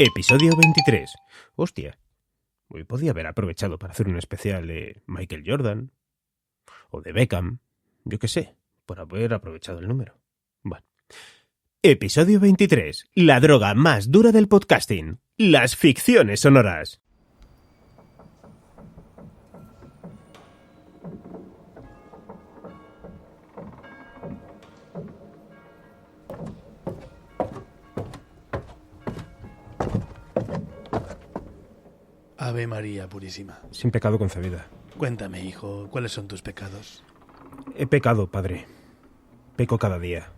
Episodio 23. Hostia, hoy podía haber aprovechado para hacer un especial de Michael Jordan o de Beckham, yo qué sé, por haber aprovechado el número. Bueno. Episodio 23. La droga más dura del podcasting. Las ficciones sonoras. Ave María Purísima. Sin pecado concebida. Cuéntame, hijo, ¿cuáles son tus pecados? He pecado, padre. Peco cada día.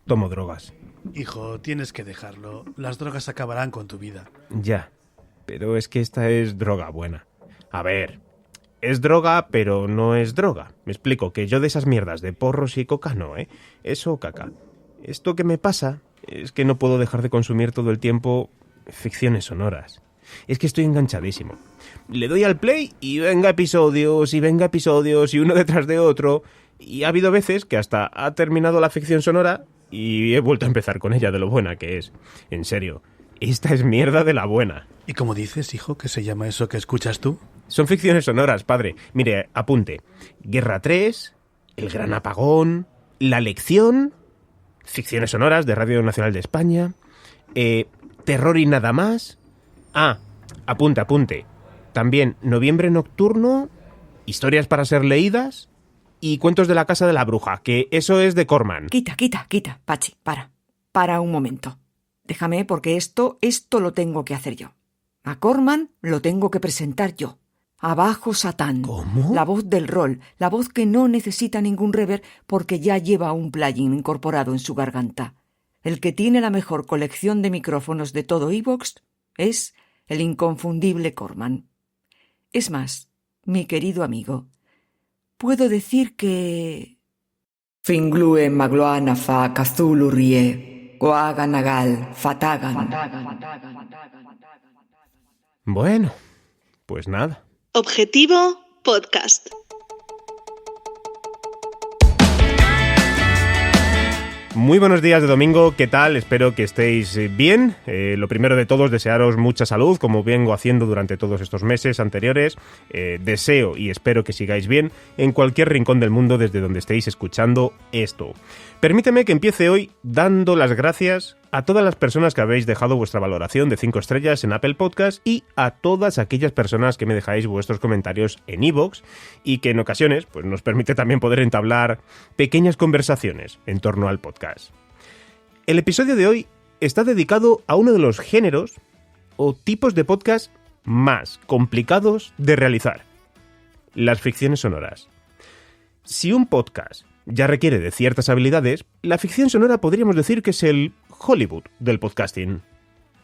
Tomo drogas. Hijo, tienes que dejarlo. Las drogas acabarán con tu vida. Ya, pero es que esta es droga buena. A ver, es droga, pero no es droga. Me explico, que yo de esas mierdas de porros y coca no, ¿eh? Eso caca. Esto que me pasa es que no puedo dejar de consumir todo el tiempo ficciones sonoras. Es que estoy enganchadísimo. Le doy al play y venga episodios y uno detrás de otro. Y ha habido veces que hasta ha terminado la ficción sonora y he vuelto a empezar con ella de lo buena que es. En serio, esta es mierda de la buena. ¿Y cómo dices, hijo, que se llama eso que escuchas tú? Son ficciones sonoras, padre. Mire, apunte. Guerra 3, El Gran Apagón, La Lección, ficciones sonoras de Radio Nacional de España, Terror y nada más. Ah, apunte. También Noviembre Nocturno, Historias para ser leídas y Cuentos de la Casa de la Bruja, que eso es de Corman. Quita, Pachi, para un momento. Déjame, porque esto lo tengo que hacer yo. A Corman lo tengo que presentar yo. Abajo Satán. ¿Cómo? La voz del rol, la voz que no necesita ningún reverb porque ya lleva un plugin incorporado en su garganta. El que tiene la mejor colección de micrófonos de todo iVoox es el inconfundible Corman. Es más, mi querido amigo, puedo decir que... Finglue magloana fa kazulu rie, goaganagal fatagan. Bueno, pues nada. Objetivo Podcast. Muy buenos días de domingo, ¿qué tal? Espero que estéis bien. Lo primero de todo es desearos mucha salud, como vengo haciendo durante todos estos meses anteriores. Deseo y espero que sigáis bien en cualquier rincón del mundo desde donde estéis escuchando esto. Permíteme que empiece hoy dando las gracias a todas las personas que habéis dejado vuestra valoración de 5 estrellas en Apple Podcast y a todas aquellas personas que me dejáis vuestros comentarios en iVoox y que en ocasiones pues, nos permite también poder entablar pequeñas conversaciones en torno al podcast. El episodio de hoy está dedicado a uno de los géneros o tipos de podcast más complicados de realizar: las ficciones sonoras. Si un podcast ya requiere de ciertas habilidades, la ficción sonora podríamos decir que es el Hollywood del podcasting.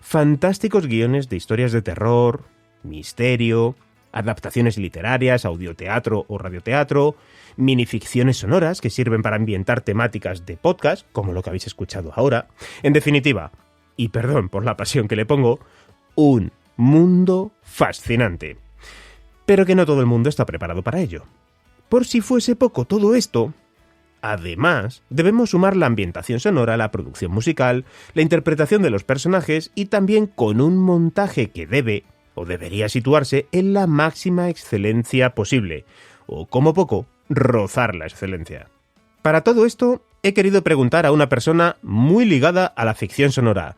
Fantásticos guiones de historias de terror, misterio, adaptaciones literarias, audioteatro o radioteatro, minificciones sonoras que sirven para ambientar temáticas de podcast, como lo que habéis escuchado ahora. En definitiva, y perdón por la pasión que le pongo, un mundo fascinante. Pero que no todo el mundo está preparado para ello. Por si fuese poco todo esto, además, debemos sumar la ambientación sonora, la producción musical, la interpretación de los personajes y también con un montaje que debe o debería situarse en la máxima excelencia posible, o como poco, rozar la excelencia. Para todo esto, he querido preguntar a una persona muy ligada a la ficción sonora,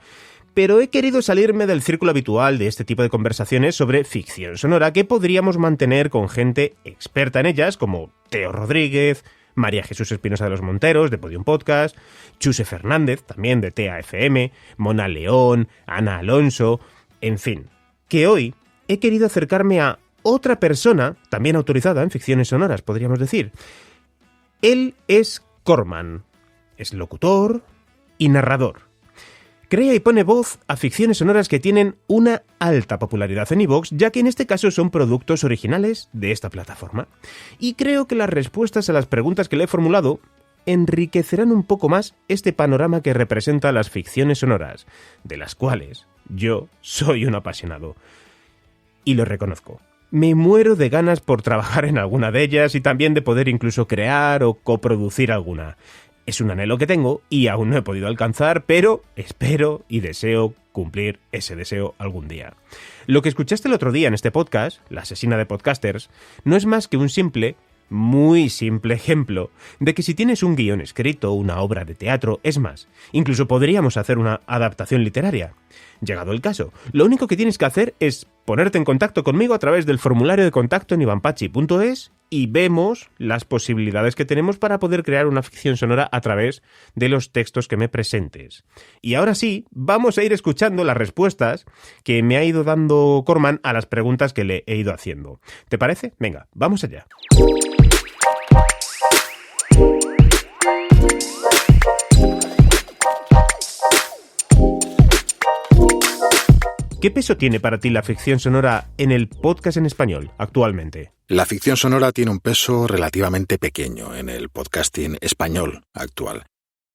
pero he querido salirme del círculo habitual de este tipo de conversaciones sobre ficción sonora que podríamos mantener con gente experta en ellas como Teo Rodríguez, María Jesús Espinosa de los Monteros, de Podium Podcast, Chuse Fernández, también de TEA-FM, Mona León, Ana Alonso, en fin, que hoy he querido acercarme a otra persona, también autorizada en ficciones sonoras, podríamos decir. Él es Corman, es locutor y narrador. Crea y pone voz a ficciones sonoras que tienen una alta popularidad en iVoox, ya que en este caso son productos originales de esta plataforma. Y creo que las respuestas a las preguntas que le he formulado enriquecerán un poco más este panorama que representa las ficciones sonoras, de las cuales yo soy un apasionado. Y lo reconozco. Me muero de ganas por trabajar en alguna de ellas y también de poder incluso crear o coproducir alguna. Es un anhelo que tengo y aún no he podido alcanzar, pero espero y deseo cumplir ese deseo algún día. Lo que escuchaste el otro día en este podcast, La asesina de podcasters, no es más que un muy simple ejemplo de que si tienes un guión escrito, una obra de teatro, es más, incluso podríamos hacer una adaptación literaria. Llegado el caso, lo único que tienes que hacer es ponerte en contacto conmigo a través del formulario de contacto en ivanpachi.es y vemos las posibilidades que tenemos para poder crear una ficción sonora a través de los textos que me presentes. Y ahora sí, vamos a ir escuchando las respuestas que me ha ido dando Corman a las preguntas que le he ido haciendo. ¿Te parece? Venga, vamos allá. ¿Qué peso tiene para ti la ficción sonora en el podcast en español actualmente? La ficción sonora tiene un peso relativamente pequeño en el podcasting español actual.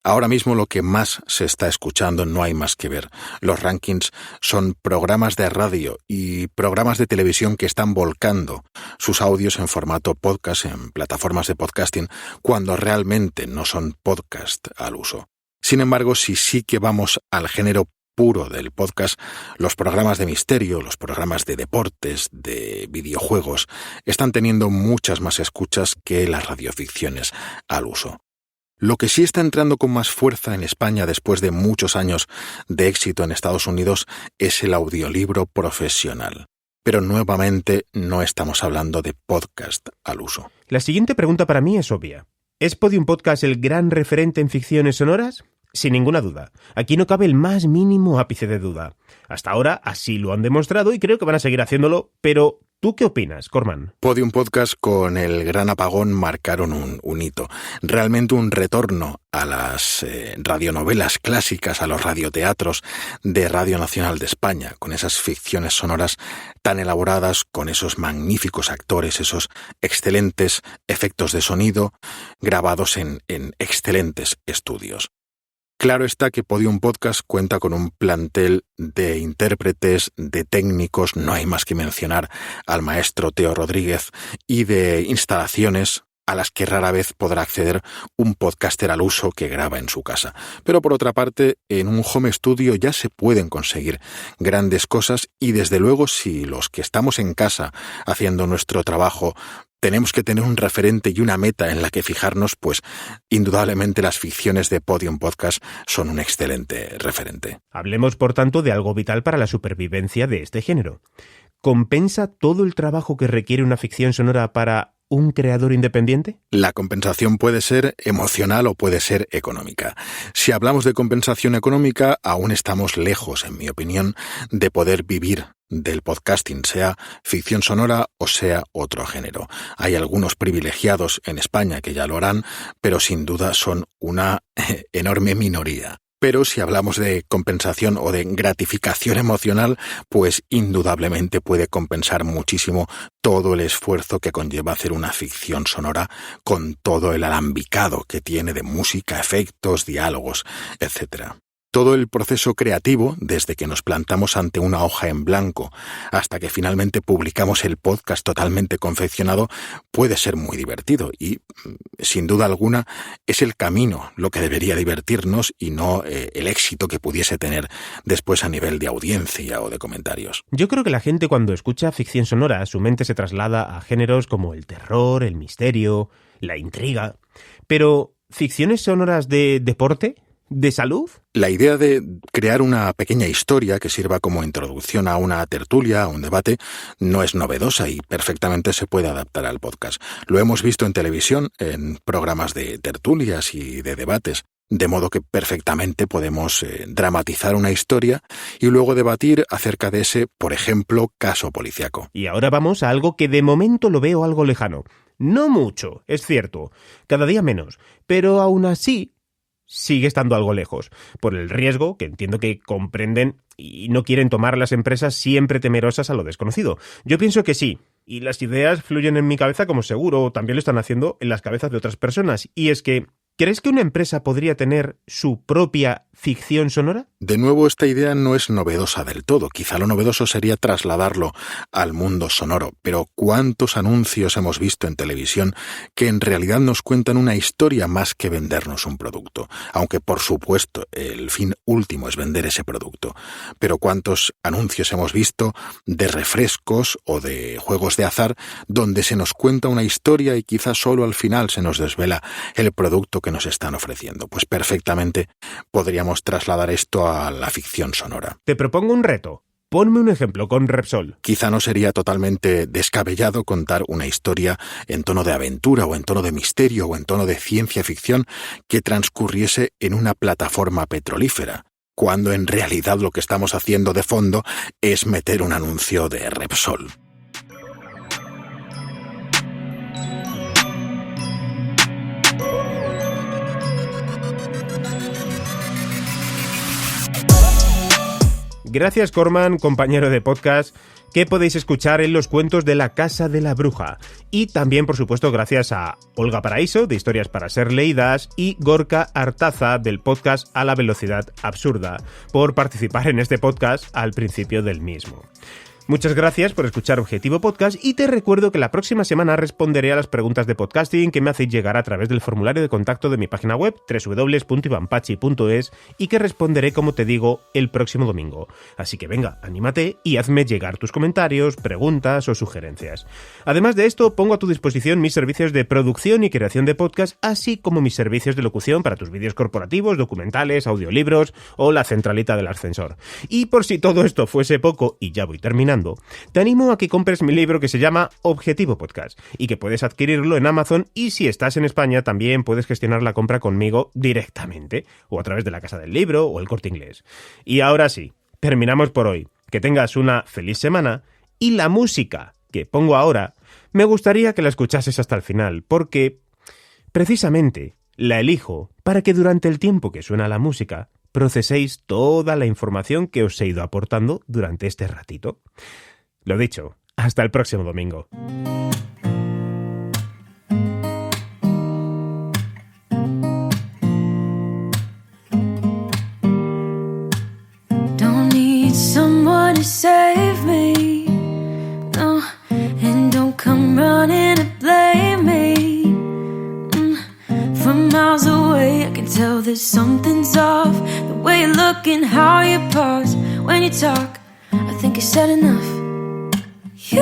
Ahora mismo lo que más se está escuchando no hay más que ver. Los rankings son programas de radio y programas de televisión que están volcando sus audios en formato podcast en plataformas de podcasting cuando realmente no son podcast al uso. Sin embargo, si sí que vamos al género puro del podcast, los programas de misterio, los programas de deportes, de videojuegos, están teniendo muchas más escuchas que las radioficciones al uso. Lo que sí está entrando con más fuerza en España después de muchos años de éxito en Estados Unidos es el audiolibro profesional. Pero nuevamente no estamos hablando de podcast al uso. La siguiente pregunta para mí es obvia. ¿Es Podium Podcast el gran referente en ficciones sonoras? Sin ninguna duda. Aquí no cabe el más mínimo ápice de duda. Hasta ahora así lo han demostrado y creo que van a seguir haciéndolo, pero ¿tú qué opinas, Corman? Podium Podcast con el gran apagón marcaron un hito. Realmente un retorno a las radionovelas clásicas, a los radioteatros de Radio Nacional de España, con esas ficciones sonoras tan elaboradas, con esos magníficos actores, esos excelentes efectos de sonido grabados en excelentes estudios. Claro está que Podium Podcast cuenta con un plantel de intérpretes, de técnicos, no hay más que mencionar al maestro Teo Rodríguez, y de instalaciones a las que rara vez podrá acceder un podcaster al uso que graba en su casa. Pero por otra parte, en un home studio ya se pueden conseguir grandes cosas y desde luego si los que estamos en casa haciendo nuestro trabajo tenemos que tener un referente y una meta en la que fijarnos, pues indudablemente las ficciones de Podium Podcast son un excelente referente. Hablemos, por tanto, de algo vital para la supervivencia de este género. ¿Compensa todo el trabajo que requiere una ficción sonora para un creador independiente? La compensación puede ser emocional o puede ser económica. Si hablamos de compensación económica, aún estamos lejos, en mi opinión, de poder vivir del podcasting, sea ficción sonora o sea otro género. Hay algunos privilegiados en España que ya lo harán, pero sin duda son una enorme minoría. Pero si hablamos de compensación o de gratificación emocional, pues indudablemente puede compensar muchísimo todo el esfuerzo que conlleva hacer una ficción sonora con todo el alambicado que tiene de música, efectos, diálogos, etc. Todo el proceso creativo, desde que nos plantamos ante una hoja en blanco hasta que finalmente publicamos el podcast totalmente confeccionado, puede ser muy divertido y, sin duda alguna, es el camino lo que debería divertirnos y no el éxito que pudiese tener después a nivel de audiencia o de comentarios. Yo creo que la gente cuando escucha ficción sonora, su mente se traslada a géneros como el terror, el misterio, la intriga. Pero, ¿ficciones sonoras de deporte? ¿De salud? La idea de crear una pequeña historia que sirva como introducción a una tertulia, a un debate, no es novedosa y perfectamente se puede adaptar al podcast. Lo hemos visto en televisión, en programas de tertulias y de debates, de modo que perfectamente podemos dramatizar una historia y luego debatir acerca de ese, por ejemplo, caso policíaco. Y ahora vamos a algo que de momento lo veo algo lejano. No mucho, es cierto, cada día menos, pero aún así sigue estando algo lejos, por el riesgo que entiendo que comprenden y no quieren tomar las empresas siempre temerosas a lo desconocido. Yo pienso que sí, y las ideas fluyen en mi cabeza como seguro también lo están haciendo en las cabezas de otras personas, y es que, ¿crees que una empresa podría tener su propia ficción sonora? De nuevo, esta idea no es novedosa del todo. Quizá lo novedoso sería trasladarlo al mundo sonoro. Pero ¿cuántos anuncios hemos visto en televisión que en realidad nos cuentan una historia más que vendernos un producto? Aunque, por supuesto, el fin último es vender ese producto. Pero ¿cuántos anuncios hemos visto de refrescos o de juegos de azar donde se nos cuenta una historia y quizás solo al final se nos desvela el producto que nos están ofreciendo? Pues perfectamente podríamos trasladar esto a la ficción sonora. Te propongo un reto. Ponme un ejemplo con Repsol. Quizá no sería totalmente descabellado contar una historia en tono de aventura o en tono de misterio o en tono de ciencia ficción que transcurriese en una plataforma petrolífera, cuando en realidad lo que estamos haciendo de fondo es meter un anuncio de Repsol. Gracias, Corman, compañero de podcast, que podéis escuchar en los cuentos de La Casa de la Bruja. Y también, por supuesto, gracias a Olga Paraíso, de Historias para Ser Leídas, y Gorka Artaza, del podcast A la Velocidad Absurda, por participar en este podcast al principio del mismo. Muchas gracias por escuchar Objetivo Podcast y te recuerdo que la próxima semana responderé a las preguntas de podcasting que me hacéis llegar a través del formulario de contacto de mi página web www.ivanpachi.es y que responderé, como te digo, el próximo domingo. Así que venga, anímate y hazme llegar tus comentarios, preguntas o sugerencias. Además de esto, pongo a tu disposición mis servicios de producción y creación de podcast, así como mis servicios de locución para tus vídeos corporativos, documentales, audiolibros o la centralita del ascensor. Y por si todo esto fuese poco, y ya voy terminando, te animo a que compres mi libro que se llama Objetivo Podcast y que puedes adquirirlo en Amazon, y si estás en España también puedes gestionar la compra conmigo directamente o a través de la Casa del Libro o el Corte Inglés. Y ahora sí, terminamos por hoy. Que tengas una feliz semana, y la música que pongo ahora me gustaría que la escuchases hasta el final, porque precisamente la elijo para que durante el tiempo que suena la música proceséis toda la información que os he ido aportando durante este ratito. Lo dicho, hasta el próximo domingo. Don't need someone to save me, no, and don't come running to blame me. From miles away I can tell that something's off. The way you look and how you pause when you talk, I think you said enough. You